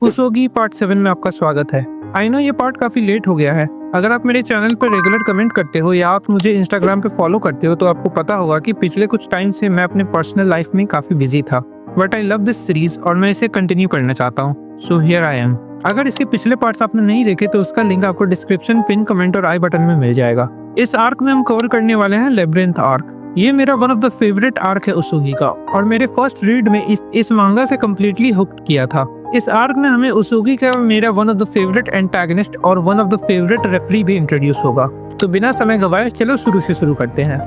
उसोगी part 7 में आपका स्वागत है। आई नो ये पार्ट काफ़ी लेट हो गया है। अगर आप मेरे चैनल पर रेगुलर कमेंट करते हो या आप मुझे इंस्टाग्राम पे फॉलो करते हो तो आपको पता होगा कि पिछले कुछ टाइम से मैं अपने पर्सनल लाइफ में काफ़ी बिजी था, but I love this series और मैं इसे कंटिन्यू करना चाहता हूँ। So here I am. अगर इसके पिछले पार्ट्स आपने नहीं देखे तो उसका लिंक आपको डिस्क्रिप्शन, पिन कमेंट और आई बटन में मिल जाएगा। इस आर्क में हम कवर करने वाले हैं लेब्रिंथ आर्क। ये मेरा one of the favourite arc है उसोगी का और मेरे फर्स्ट रीड में इस मांगा से कम्प्लीटली हुक्ड किया था। इस आर्क में हमें उसोगी का मेरा one of the favourite antagonist और one of the favourite referee भी इंट्रोड्यूस होगा। तो बिना समय गवाए चलो शुरू करते हैं।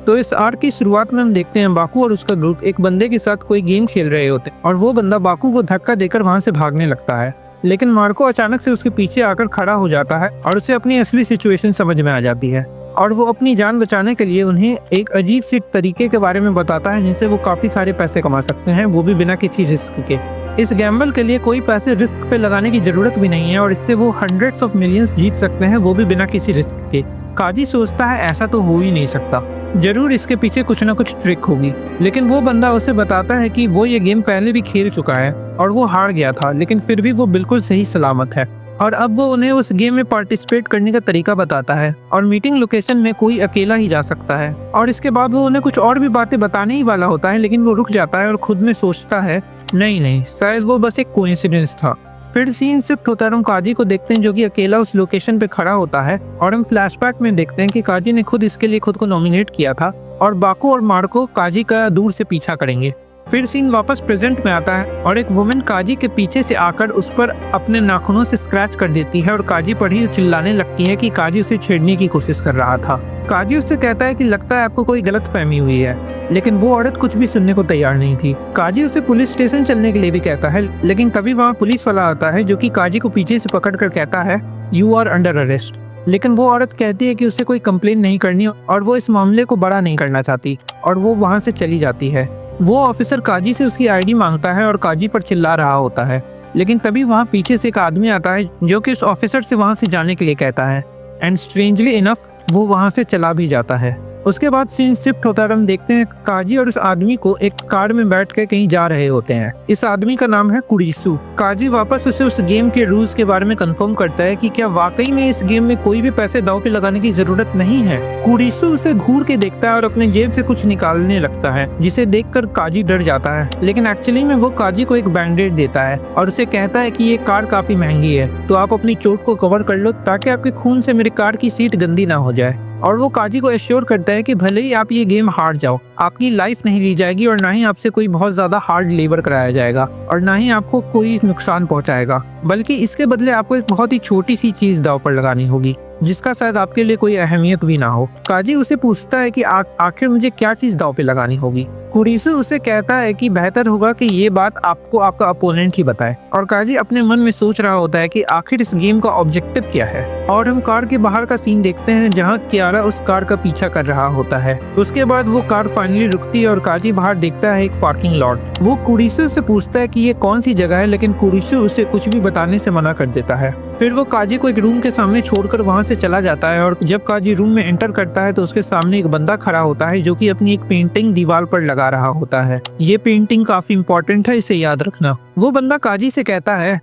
तो इस आर्क की शुरुआत में हम देखते हैं बाकू और उसका ग्रुप एक बंदे के साथ कोई गेम खेल रहे होते हैं और वो बंदा बाकू को धक्का देकर वहां से भागने लगता है, लेकिन मार्को अचानक से उसके पीछे आकर खड़ा हो जाता है और उसे अपनी असली सिचुएशन समझ में आ जाती है और वो अपनी जान बचाने के लिए उन्हें एक अजीब सी तरीके के बारे में बताता है जिससे वो काफी सारे पैसे कमा सकते हैं, वो भी बिना किसी रिस्क के। इस गैम्बल के लिए कोई पैसे रिस्क पे लगाने की जरूरत भी नहीं है और इससे वो हंड्रेड्स ऑफ मिलियंस जीत सकते हैं, वो भी बिना किसी रिस्क के। काजी सोचता है ऐसा तो हो ही नहीं सकता, जरूर इसके पीछे कुछ ना कुछ ट्रिक होगी, लेकिन वो बंदा उसे बताता है कि वो ये गेम पहले भी खेल चुका है और वो हार गया था, लेकिन फिर भी वो बिल्कुल सही सलामत है और अब वो उन्हें उस गेम में पार्टिसिपेट करने का तरीका बताता है और मीटिंग लोकेशन में कोई अकेला ही जा सकता है। और इसके बाद वो उन्हें कुछ और भी बातें बताने ही वाला होता है, लेकिन वो रुक जाता है और खुद में सोचता है नहीं शायद वो बस एक कोइंसिडेंस था। फिर सीन शिफ्ट होता है, हम काजी को देखते हैं जो कि अकेला उस लोकेशन पे खड़ा होता है और हम फ्लैशबैक में देखते हैं कि काजी ने खुद इसके लिए खुद को नॉमिनेट किया था और बाकू और मार्को काजी का दूर से पीछा करेंगे। फिर सीन वापस प्रेजेंट में आता है और एक वुमेन काजी के पीछे से आकर उस पर अपने नाखूनों से स्क्रैच कर देती है और काजी पर ही चिल्लाने लगती है कि काजी उसे छेड़ने की कोशिश कर रहा था। काजी उससे कहता है कि लगता है आपको कोई गलत फहमी हुई है, लेकिन वो औरत कुछ भी सुनने को तैयार नहीं थी। काजी उसे पुलिस स्टेशन चलने के लिए भी कहता है, लेकिन तभी वहाँ पुलिस वाला आता है जो कि काजी को पीछे से पकड़ कर कहता है यू आर अंडर अरेस्ट। लेकिन वो औरत कहती है कि उसे कोई कंप्लेन नहीं करनी और वो इस मामले को बड़ा नहीं करना चाहती और वो वहाँ से चली जाती है। वो ऑफिसर काजी से उसकी आईडी मांगता है और काजी पर चिल्ला रहा होता है, लेकिन तभी वहाँ पीछे से एक आदमी आता है जो कि उस ऑफिसर से वहाँ से जाने के लिए कहता है एंड स्ट्रेंजली इनफ वो वहाँ से चला भी जाता है। उसके बाद सीन शिफ्ट होता है, हम देखते हैं काजी और उस आदमी को एक कार में बैठ कर कहीं जा रहे होते हैं। इस आदमी का नाम है कुरीसू। काजी वापस उसे उस गेम के रूल्स के बारे में कंफर्म करता है कि क्या वाकई में इस गेम में कोई भी पैसे दांव पे लगाने की जरूरत नहीं है। कुरीसू उसे घूर के देखता है और अपने जेब से कुछ निकालने लगता है जिसे देखकर काजी डर जाता है, लेकिन एक्चुअली में वो काजी को एक बैंडेड देता है और उसे कहता है कि ये कार काफी महंगी है तो आप अपनी चोट को कवर कर लो ताकि आपके खून से मेरी कार की सीट गंदी ना हो जाए। और वो काजी को एश्योर करता है कि भले ही आप ये गेम हार जाओ, आपकी लाइफ नहीं ली जाएगी और ना ही आपसे कोई बहुत ज्यादा हार्ड लेबर कराया जाएगा और ना ही आपको कोई नुकसान पहुंचाएगा, बल्कि इसके बदले आपको एक बहुत ही छोटी सी चीज दांव पर लगानी होगी जिसका शायद आपके लिए कोई अहमियत भी ना हो। काजी उसे पूछता है कि आखिर मुझे क्या चीज दांव पे लगानी होगी। कुरीसू उसे कहता है कि बेहतर होगा कि ये बात आपको आपका अपोनेंट ही बताए और काजी अपने मन में सोच रहा होता है कि आखिर इस गेम का ऑब्जेक्टिव क्या है। और हम कार के बाहर का सीन देखते हैं जहाँ कियारा उस कार का पीछा कर रहा होता है। उसके बाद वो कार फाइनली रुकती है और काजी बाहर देखता है एक पार्किंग लॉट। वो कुरीसू से पूछता है कि ये कौन सी जगह है, लेकिन कुरीसू उसे कुछ भी बताने से मना कर देता है। फिर वो काजी को एक रूम के सामने छोड़कर वहाँ से चला जाता है और जब काजी रूम में एंटर करता है तो उसके सामने एक बंदा खड़ा होता है जो कि अपनी एक पेंटिंग दीवार पर लगा रहा होता है। ये पेंटिंग काफी इंपॉर्टेंट है, इसे याद रखना। वो बंदा काजी से कहता है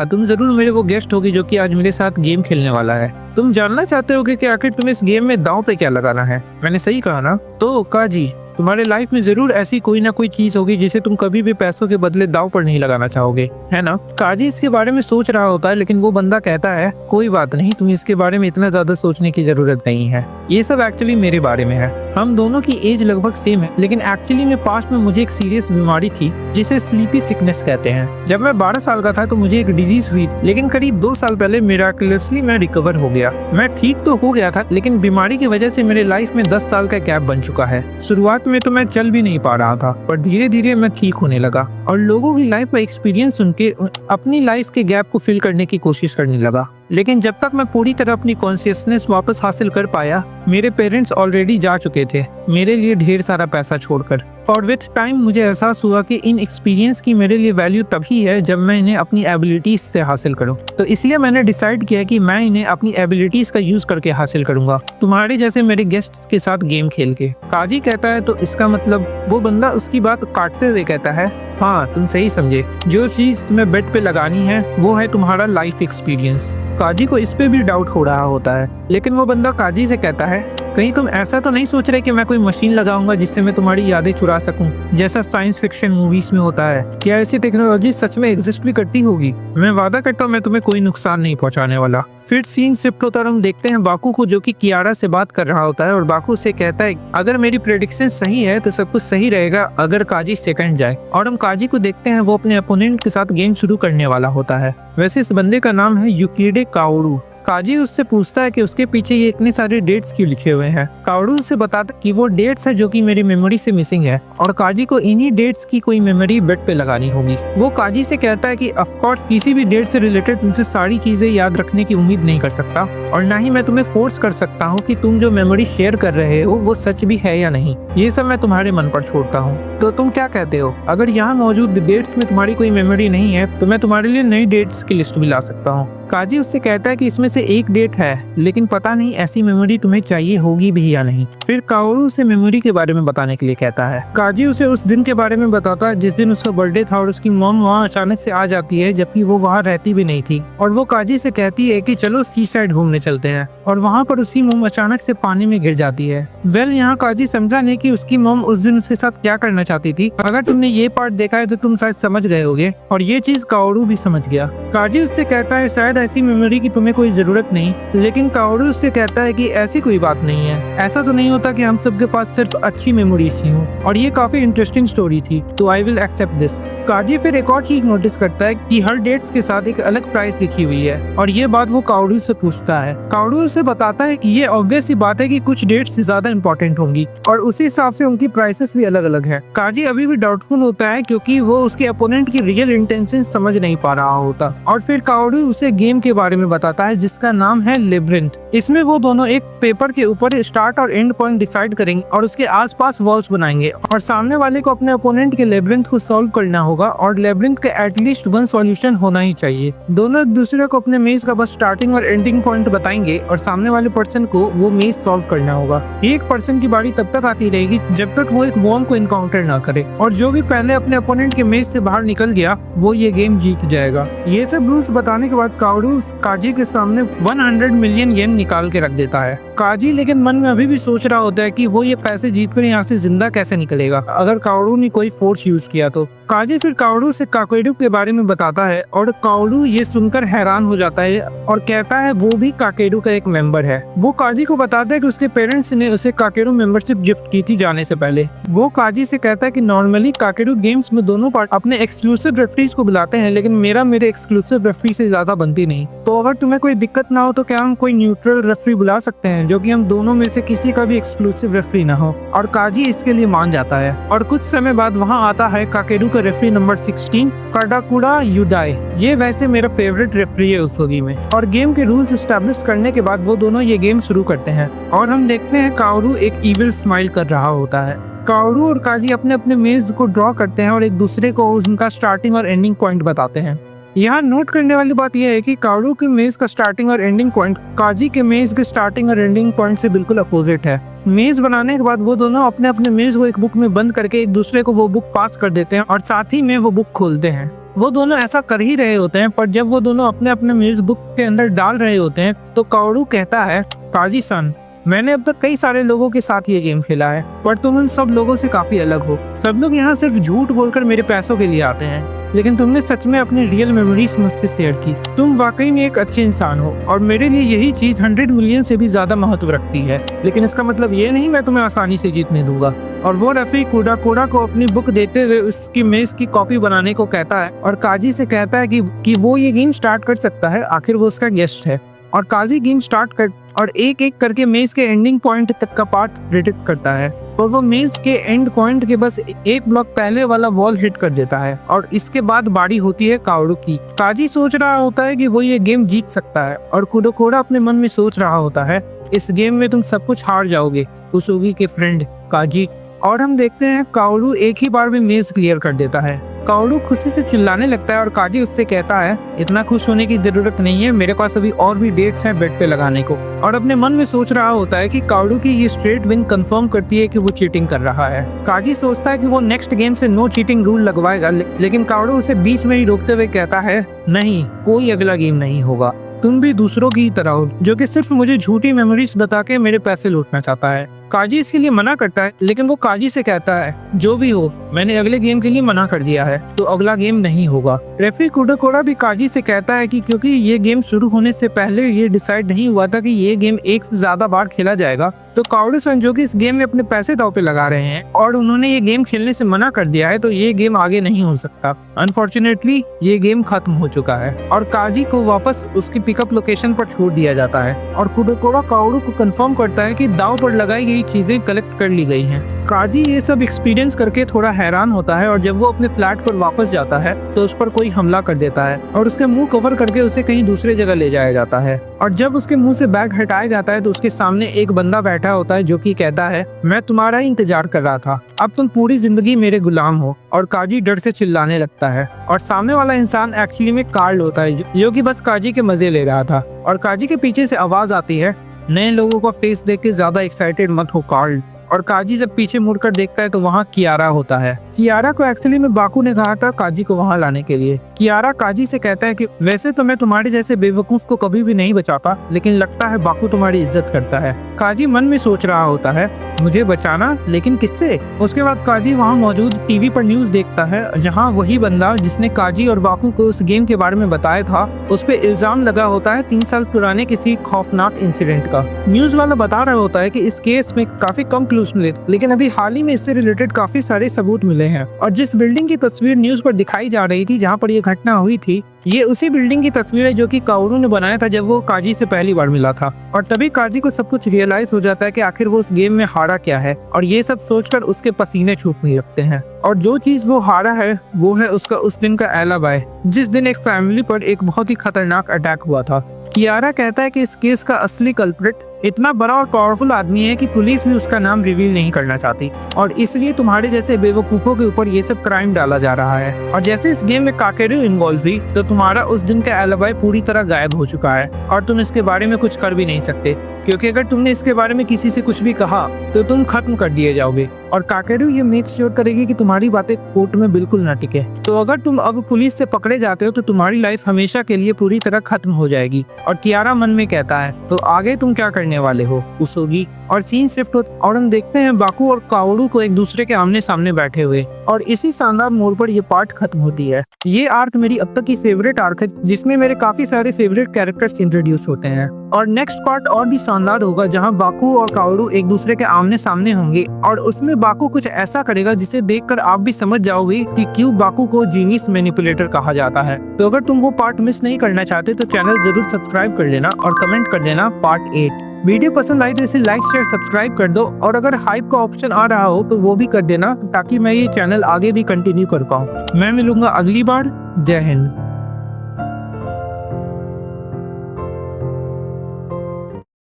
तुम जरूर मेरे वो गेस्ट होगी जो कि आज मेरे साथ गेम खेलने वाला है। तुम जानना चाहते होगे कि आखिर तुम्हें इस गेम में दांव पे क्या लगाना है। मैंने सही कहा ना? तो काजी, तुम्हारे लाइफ में जरूर ऐसी कोई ना कोई चीज होगी जिसे तुम कभी भी पैसों के बदले दांव पर नहीं लगाना चाहोगे, है ना? काजी इसके बारे में सोच रहा होता है, लेकिन वो बंदा कहता है कोई बात नहीं, तुम्हें इसके बारे में इतना ज्यादा सोचने की जरूरत नहीं है। ये सब एक्चुअली मेरे बारे में है। हम दोनों की एज लगभग सेम है, लेकिन एक्चुअली में पास्ट में मुझे एक सीरियस बीमारी थी जिसे स्लीपी सिकनेस कहते हैं। जब मैं 12 साल का था तो मुझे एक डिजीज हुई, लेकिन करीब 2 साल पहले मिराकुलसली मैं रिकवर हो गया। मैं ठीक तो हो गया था, लेकिन बीमारी की वजह से मेरे लाइफ में 10 साल का गैप बन चुका है। शुरुआत में तो मैं चल भी नहीं पा रहा था, पर धीरे धीरे मैं ठीक होने लगा और लोगों की लाइफ का एक्सपीरियंस सुन के अपनी लाइफ के गैप को फिल करने की कोशिश करने लगा। लेकिन जब तक मैं पूरी तरह अपनी कॉन्शियसनेस वापस हासिल कर पाया, मेरे पेरेंट्स ऑलरेडी जा चुके थे मेरे लिए ढेर सारा पैसा छोड़कर। और विथ टाइम मुझे एहसास हुआ कि इन एक्सपीरियंस की मेरे लिए वैल्यू तभी है जब मैं इन्हें अपनी एबिलिटीज से हासिल करूं। तो इसलिए मैंने डिसाइड किया कि मैं इन्हें अपनी एबिलिटीज का यूज करके हासिल करूंगा, तुम्हारे जैसे मेरे गेस्ट्स के साथ गेम खेल के। काजी कहता है तो इसका मतलब वो बंदा उसकी बात काटते हुए कहता है, हाँ तुम सही समझे, जो चीज तुम्हें बेट पे लगानी है वो है तुम्हारा लाइफ एक्सपीरियंस। काजी को इस पे भी डाउट हो रहा होता है, लेकिन वो बंदा काजी से कहता है, कहीं तुम ऐसा तो नहीं सोच रहे कि मैं कोई मशीन लगाऊंगा जिससे मैं तुम्हारी यादें चुरा सकूं, जैसा साइंस फिक्शन मूवीज में होता है। क्या ऐसी टेक्नोलॉजी सच में एग्जिस्ट भी करती होगी? मैं वादा करता हूँ मैं तुम्हें कोई नुकसान नहीं पहुंचाने वाला। फिर सीन शिफ्ट होता और हम देखते हैं बाकू को, जो कि कियारा से बात कर रहा होता है और बाकू से कहता है, अगर मेरी प्रेडिक्शन सही है तो सब कुछ सही रहेगा अगर काजी सेकंड जाए। और हम काजी को देखते हैं, वो अपने अपोनेंट के साथ गेम शुरू करने वाला होता है। वैसे इस बंदे का नाम है युकिडे काओरू। काजी उससे पूछता है कि उसके पीछे ये इतने सारे डेट्स क्यों लिखे हुए हैं। काओरू उससे बताता कि वो डेट्स है जो कि मेरी मेमोरी से मिसिंग है और काजी को इन्हीं डेट्स की कोई मेमोरी बेड पे लगानी होगी। वो काजी से कहता है कि ऑफ कोर्स किसी भी डेट से रिलेटेड तुमसे सारी चीजें याद रखने की उम्मीद नहीं कर सकता और ना ही मैं तुम्हें फोर्स कर सकता हूँ कि तुम जो मेमोरी शेयर कर रहे हो वो सच भी है या नहीं। ये सब मैं तुम्हारे मन पर छोड़ता हूँ। तो तुम क्या कहते हो? अगर यहाँ मौजूद डेट्स में तुम्हारी कोई मेमोरी नहीं है तो मैं तुम्हारे लिए नई डेट्स की लिस्ट भी ला सकता हूँ। काजी उससे कहता है कि इसमें से एक डेट है, लेकिन पता नहीं ऐसी मेमोरी तुम्हें चाहिए होगी भी या नहीं। फिर काओरू उसे मेमोरी के बारे में बताने के लिए कहता है। काजी उसे उस दिन के बारे में बताता है जिस दिन उसका बर्थडे था और उसकी मॉम वहाँ अचानक से आ जाती है जबकि वो वहाँ रहती भी नहीं थी। और वो काजी से कहती है कि चलो सी साइड घूमने चलते हैं और वहाँ पर उसकी मॉम अचानक से पानी में गिर जाती है। यहाँ काजी समझा नहीं कि उसकी मॉम उस दिन उसके साथ क्या करना चाहती थी। अगर तुमने ये पार्ट देखा है तो तुम शायद समझ गए होगे और ये चीज काओरू भी समझ गया। काजी उससे कहता है शायद ऐसी मेमोरी की तुम्हें कोई जरूरत नहीं, लेकिन काओरू उससे कहता है कि ऐसी कोई बात नहीं है। ऐसा तो नहीं होता कि हम सबके पास सिर्फ अच्छी मेमोरीज ही हों और ये काफी इंटरेस्टिंग स्टोरी थी, तो आई विल एक्सेप्ट दिस। काजी फिर एक और चीज नोटिस करता है कि हर डेट्स के साथ एक अलग प्राइस लिखी हुई है और ये बात वो काओरू से पूछता है। काओरू उसे बताता है कि ये ऑब्वियस सी बात है कि कुछ डेट्स ज्यादा इंपॉर्टेंट होंगी और उसी हिसाब से उनकी प्राइसेस भी अलग अलग है। काजी अभी भी डाउटफुल होता है क्योंकि वो उसके अपोनेंट की रियल इंटेंशन समझ नहीं पा रहा होता। और फिर काओरू उसे गेम के बारे में बताता है जिसका नाम है लेब्रिंथ। इसमें वो दोनों एक पेपर के ऊपर स्टार्ट और एंड पॉइंट डिसाइड करेंगे और उसके आसपास वॉल्स बनाएंगे और सामने वाले को अपने अपोनेंट के लेब्रिंथ को सॉल्व करना होगा और लेब्रिंथ का एटलीस्ट वन सॉल्यूशन होना ही चाहिए। दोनों एक दूसरे को अपने मेज का बस स्टार्टिंग और एंडिंग पॉइंट बताएंगे और सामने वाले पर्सन को वो मेज सॉल्व करना होगा। एक पर्सन की बारी तब तक आती रहेगी जब तक वो एक वॉल को इनकाउंटर ना करे और जो भी पहले अपने अपोनेंट के मेज से बाहर निकल गया वो ये गेम जीत जाएगा। ये सब रूल्स बताने के बाद काओरू काजी के सामने 100 मिलियन येन निकाल के रख देता है। काजी लेकिन मन में अभी भी सोच रहा होता है कि वो ये पैसे जीतकर यहाँ से जिंदा कैसे निकलेगा अगर काओरू ने कोई फोर्स यूज किया तो। काजी फिर काओरू से काकेडू के बारे में बताता है और काओरू ये सुनकर हैरान हो जाता है और कहता है वो भी काकेडू का एक मेंबर है। वो काजी को बताता है कि उसके पेरेंट्स ने उसे काकेडू मेंबरशिप गिफ्ट की थी जाने से पहले। वो काजी से कहता है कि नॉर्मली काकेडू गेम्स में दोनों पार्ट अपने एक्सक्लूसिव रेफरीज को बुलाते हैं, लेकिन मेरे एक्सक्लूसिव रेफरी से ज्यादा बनती नहीं। तो अगर तुम्हें कोई दिक्कत ना हो तो क्या हम कोई न्यूट्रल रेफरी बुला सकते हैं जो कि हम दोनों में से किसी का भी एक्सक्लूसिव रेफरी ना हो। और काजी इसके लिए मान जाता है और कुछ समय बाद वहाँ आता है काकेडू का रेफरी नंबर 16 काडाकुड़ा युडाई। ये वैसे मेरा फेवरेट रेफरी है उस होगी में। और गेम के रूल्स एस्टैब्लिश करने के बाद वो दोनों ये गेम शुरू करते हैं और हम देखते हैं काओरू एक इविल स्माइल कर रहा होता है। काओरू और काजी अपने अपने मेज को ड्रॉ करते हैं और एक दूसरे को उनका स्टार्टिंग और एंडिंग पॉइंट बताते हैं। यहाँ नोट करने वाली बात यह है कि काओरू के मेज का स्टार्टिंग और एंडिंग पॉइंट काजी के मेज के स्टार्टिंग और एंडिंग पॉइंट से बिल्कुल अपोजिट है। मेज बनाने के बाद वो दोनों अपने अपने मेज को एक बुक में बंद करके एक दूसरे को वो बुक पास कर देते हैं और साथ ही में वो बुक खोलते हैं। वो दोनों ऐसा कर ही रहे होते हैं, पर जब वो दोनों अपने अपने मेज बुक के अंदर डाल रहे होते हैं तो काओरू कहता है, काजी सन, मैंने अब तक कई सारे लोगों के साथ ये गेम खेला है पर तुम उन सब लोगों से काफी अलग हो। सब लोग यहाँ सिर्फ झूठ बोलकर मेरे पैसों के लिए आते हैं, लेकिन तुमने सच में अपनी रियल मेमोरीज मुझसे शेयर की। तुम वाकई में एक अच्छे इंसान हो और मेरे लिए यही चीज 100 मिलियन से भी ज्यादा महत्व रखती है। लेकिन इसका मतलब ये नहीं मैं तुम्हें आसानी से जीतने दूंगा। और वो रेफरी कुडाकुड़ा को अपनी बुक देते हुए उसकी मेज की कॉपी बनाने को कहता है और काजी से कहता है कि वो ये गेम स्टार्ट कर सकता है, आखिर वो उसका गेस्ट है। और काजी गेम स्टार्ट कर और एक एक करके मेज के एंडिंग पॉइंट तक का पार्ट प्रेडिक्ट करता है और वो मेज के एंड पॉइंट के बस एक ब्लॉक पहले वाला वॉल हिट कर देता है और इसके बाद बारी होती है काओरू की। काजी सोच रहा होता है कि वो ये गेम जीत सकता है और कुडाकुड़ा अपने मन में सोच रहा होता है, इस गेम में तुम सब कुछ हार जाओगे। उसुगी के फ्रेंड काजी और हम देखते हैं काओरू एक ही बार में मेज क्लियर कर देता है। काओरू खुशी से चिल्लाने लगता है और काजी उससे कहता है इतना खुश होने की जरूरत नहीं है, मेरे पास अभी और भी डेट्स हैं बेड पे लगाने को। और अपने मन में सोच रहा होता है कि काओरू की ये स्ट्रेट विन कंफर्म करती है कि वो चीटिंग कर रहा है। काजी सोचता है कि वो नेक्स्ट गेम से नो चीटिंग रूल लगवाएगा, लेकिन काओरू उसे बीच में ही रोकते हुए कहता है नहीं, कोई अगला गेम नहीं होगा। तुम भी दूसरों की तरह हो जो कि सिर्फ मुझे झूठी मेमोरीज बता के मेरे पैसे लूटना चाहता है। काजी इसके लिए मना करता है, लेकिन वो काजी से कहता है जो भी हो, मैंने अगले गेम के लिए मना कर दिया है, तो अगला गेम नहीं होगा। रेफरी कुडाकोरा भी काजी से कहता है कि क्योंकि ये गेम शुरू होने से पहले ये डिसाइड नहीं हुआ था कि ये गेम एक से ज्यादा बार खेला जाएगा, तो काओरू-सन जो कि इस गेम में अपने पैसे दांव पे लगा रहे हैं और उन्होंने ये गेम खेलने से मना कर दिया है, तो ये गेम आगे नहीं हो सकता। अनफॉर्चुनेटली ये गेम खत्म हो चुका है और काजी को वापस उसकी पिकअप लोकेशन पर छोड़ दिया जाता है और कुडाकोरा काओरू को कंफर्म करता है कि दांव पर लगाई गई चीजें कलेक्ट कर ली गई हैं। काजी ये सब एक्सपीरियंस करके थोड़ा हैरान होता है और जब वो अपने फ्लैट पर वापस जाता है तो उस पर कोई हमला कर देता है और उसके मुंह कवर करके उसे कहीं दूसरे जगह ले जाया जाता है। और जब उसके मुंह से बैग हटाया जाता है तो उसके सामने एक बंदा बैठा होता है जो कि कहता है मैं तुम्हारा ही इंतजार कर रहा था, अब तुम पूरी जिंदगी मेरे गुलाम हो। और काजी डर से चिल्लाने लगता है और सामने वाला इंसान एक्चुअली में कार्ल होता है जो कि बस काजी के मजे ले रहा था। और काजी के पीछे से आवाज आती है नए लोगों का फेस देख के ज्यादा एक्साइटेड मत हो कार्ल। और काजी जब पीछे मुड़कर देखता है तो वहाँ कियारा होता है। कियारा को एक्चुअली में बाकू ने कहा था काजी को वहाँ लाने के लिए। कियारा काजी से कहता है कि वैसे तो मैं तुम्हारे जैसे बेवकूफ को कभी भी नहीं बचाता, लेकिन लगता है बाकू तुम्हारी इज्जत करता है। काजी मन में सोच रहा होता है मुझे बचाना, लेकिन किससे? उसके बाद काजी वहाँ मौजूद टीवी पर न्यूज देखता है जहाँ वही बंदा जिसने काजी और बाकू को उस गेम के बारे में बताया था, उस पे इल्जाम लगा होता है 3 साल पुराने किसी खौफनाक इंसिडेंट का। न्यूज वाला बता रहा होता है कि इस केस में काफी कम क्लूज मिले, लेकिन अभी हाल ही में इससे रिलेटेड काफी सारे सबूत मिले हैं। और जिस बिल्डिंग की तस्वीर न्यूज पर दिखाई जा रही थी जहाँ पर ये घटना हुई थी, ये उसी बिल्डिंग की तस्वीर है जो कि काओरू ने बनाया था जब वो काजी से पहली बार मिला था। और तभी काजी को सब कुछ रियलाइज हो जाता है कि आखिर वो उस गेम में हारा क्या है, और ये सब सोचकर उसके पसीने छूटने लगते हैं। और जो चीज वो हारा है वो है उसका उस दिन का एलिबी, जिस दिन एक फैमिली पर एक बहुत ही खतरनाक अटैक हुआ था। कियारा कहता है कि इस केस का असली कल्प्रिट इतना बड़ा और पावरफुल आदमी है कि पुलिस भी उसका नाम रिवील नहीं करना चाहती, और इसलिए तुम्हारे जैसे बेवकूफों के ऊपर ये सब क्राइम डाला जा रहा है। और जैसे इस गेम में काकेरू इन्वॉल्व हुई तो तुम्हारा उस दिन का एलिबी पूरी तरह गायब हो चुका है और तुम इसके बारे में कुछ कर भी नहीं सकते, क्योंकि अगर तुमने इसके बारे में किसी से कुछ भी कहा तो तुम खत्म कर दिए जाओगे। और काकेरू ये मेक श्योर करेगी कि तुम्हारी बातें कोर्ट में बिल्कुल न टिके। तो अगर तुम अब पुलिस से पकड़े जाते हो तो तुम्हारी लाइफ हमेशा के लिए पूरी तरह खत्म हो जाएगी। और कियारा मन में कहता है तो आगे तुम क्या करने वाले हो उसोगी। और सीन शिफ्ट होता और हम देखते हैं बाकू और काओरू को एक दूसरे के आमने सामने बैठे हुए, और इसी शानदार मोड़ पर ये पार्ट खत्म होती है। ये आर्क मेरी अब तक की फेवरेट आर्क है जिसमें मेरे काफी सारे फेवरेट कैरेक्टर्स इंट्रोड्यूस होते हैं। और नेक्स्ट पार्ट और भी शानदार होगा जहां बाकू और काओरू एक दूसरे के आमने सामने होंगे, और उसमें बाकू कुछ ऐसा करेगा जिसे देखकर आप भी समझ जाओगे कि क्यों बाकू को जीनियस मैनिपुलेटर कहा जाता है। तो अगर तुम वो पार्ट मिस नहीं करना चाहते तो चैनल जरूर सब्सक्राइब कर लेना और कमेंट कर देना पार्ट 8। वीडियो पसंद आई तो इसे लाइक शेयर सब्सक्राइब कर दो, और अगर हाइप का ऑप्शन आ रहा हो तो वो भी कर देना ताकि मैं ये चैनल आगे भी कंटिन्यू कर पाऊँ। मैं मिलूंगा अगली बार। जय हिंद।